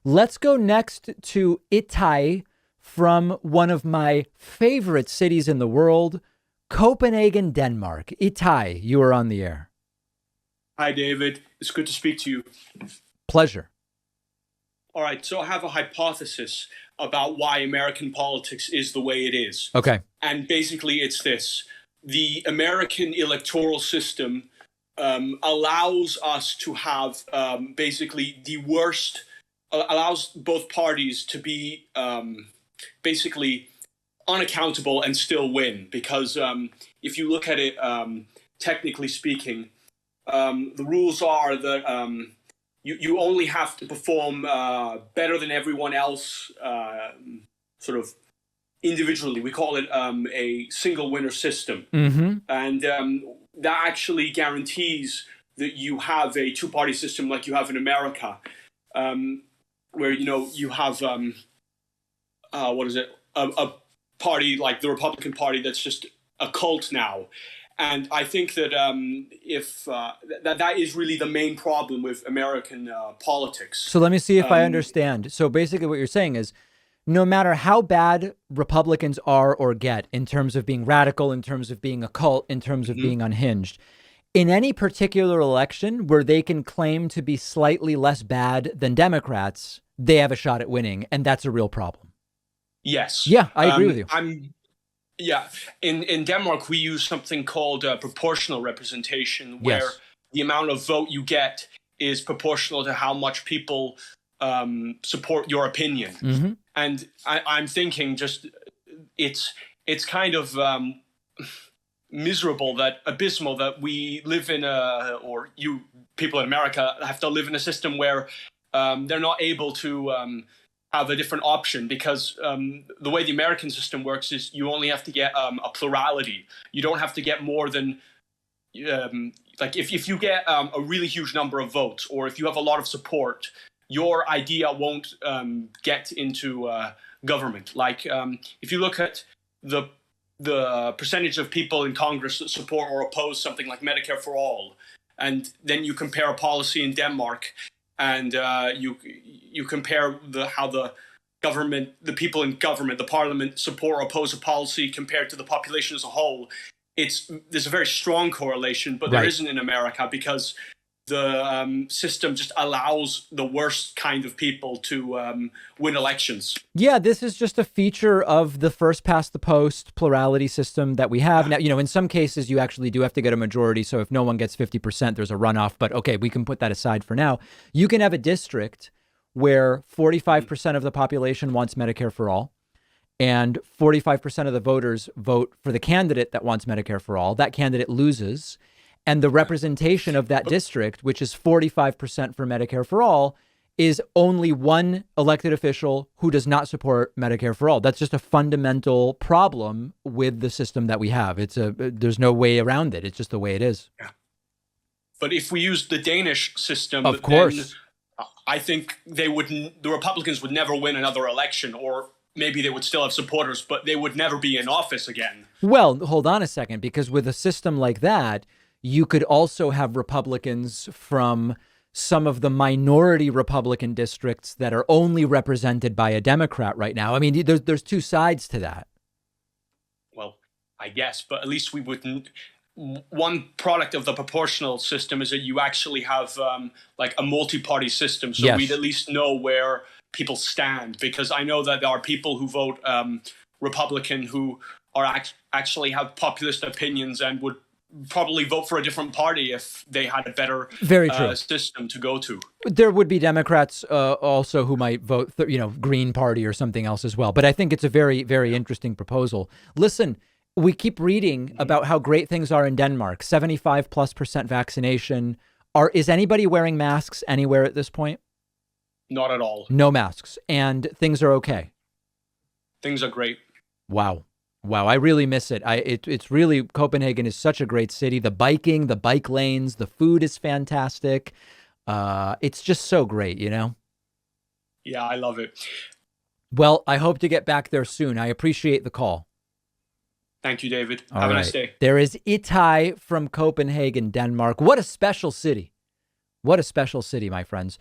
Let's go next to Itai from one of my favorite cities in the world, Copenhagen, Denmark. Itai, you are on the air. Hi, David. It's good to speak to you. Pleasure. All right, so I have a hypothesis about why American politics is the way it is. Okay. And basically, it's this. The American electoral system allows us to have basically the worst, allows both parties to be basically unaccountable and still win. Because if you look at it, technically speaking, the rules are that you only have to perform better than everyone else, sort of individually. We call it a single winner system. Mm-hmm. And that actually guarantees that you have a two-party system like you have in America, where, you have, a party like the Republican Party that's just a cult now. And I think that if that is really the main problem with American politics. So let me see if I understand. So basically what you're saying is no matter how bad Republicans are or get in terms of being radical, in terms of being a cult, in terms of being unhinged, in any particular election where they can claim to be slightly less bad than Democrats, they have a shot at winning. And that's a real problem. Yes. Yeah, I agree with you. Yeah. In Denmark, we use something called proportional representation, where the amount of vote you get is proportional to how much people support your opinion. Mm-hmm. And I'm thinking just it's kind of miserable, abysmal that we live in or you people in America have to live in a system where they're not able to have a different option, because the way the American system works is you only have to get a plurality. You don't have to get more than like if you get a really huge number of votes, or if you have a lot of support, your idea won't get into government. Like if you look at the percentage of people in Congress that support or oppose something like Medicare for all, and then you compare a policy in Denmark, and you compare how the government, the people in government, the parliament support or oppose a policy compared to the population as a whole, there's a very strong correlation, but there isn't in America, because the system just allows the worst kind of people to win elections. Yeah, this is just a feature of the first past the post plurality system that we have now. In some cases, you actually do have to get a majority. So if no one gets 50%, there's a runoff. But OK, we can put that aside for now. You can have a district where 45% of the population wants Medicare for all, and 45% of the voters vote for the candidate that wants Medicare for all. That candidate loses. And the representation of that district, which is 45% for Medicare for all, is only one elected official who does not support Medicare for all. That's just a fundamental problem with the system that we have. There's no way around it. It's just the way it is. Yeah. But if we use the Danish system, of course, then I think the Republicans would never win another election, or maybe they would still have supporters, but they would never be in office again. Well, hold on a second, because with a system like that, you could also have Republicans from some of the minority Republican districts that are only represented by a Democrat right now. I mean, there's two sides to that. Well, I guess, but at least we wouldn't. One product of the proportional system is that you actually have like a multi-party system. So we'd at least know where people stand, because I know that there are people who vote Republican who are actually have populist opinions and would probably vote for a different party if they had a better system to go to. There would be Democrats also who might vote, Green Party or something else as well. But I think it's a very, very interesting proposal. Listen, we keep reading about how great things are in Denmark, 75+% vaccination. Is anybody wearing masks anywhere at this point? Not at all. No masks. And things are okay. Things are great. Wow. Wow, I really miss it. It's really, Copenhagen is such a great city. The biking, the bike lanes, the food is fantastic. It's just so great, Yeah, I love it. Well, I hope to get back there soon. I appreciate the call. Thank you, David. Have a nice day. There is Itai from Copenhagen, Denmark. What a special city. What a special city, my friends.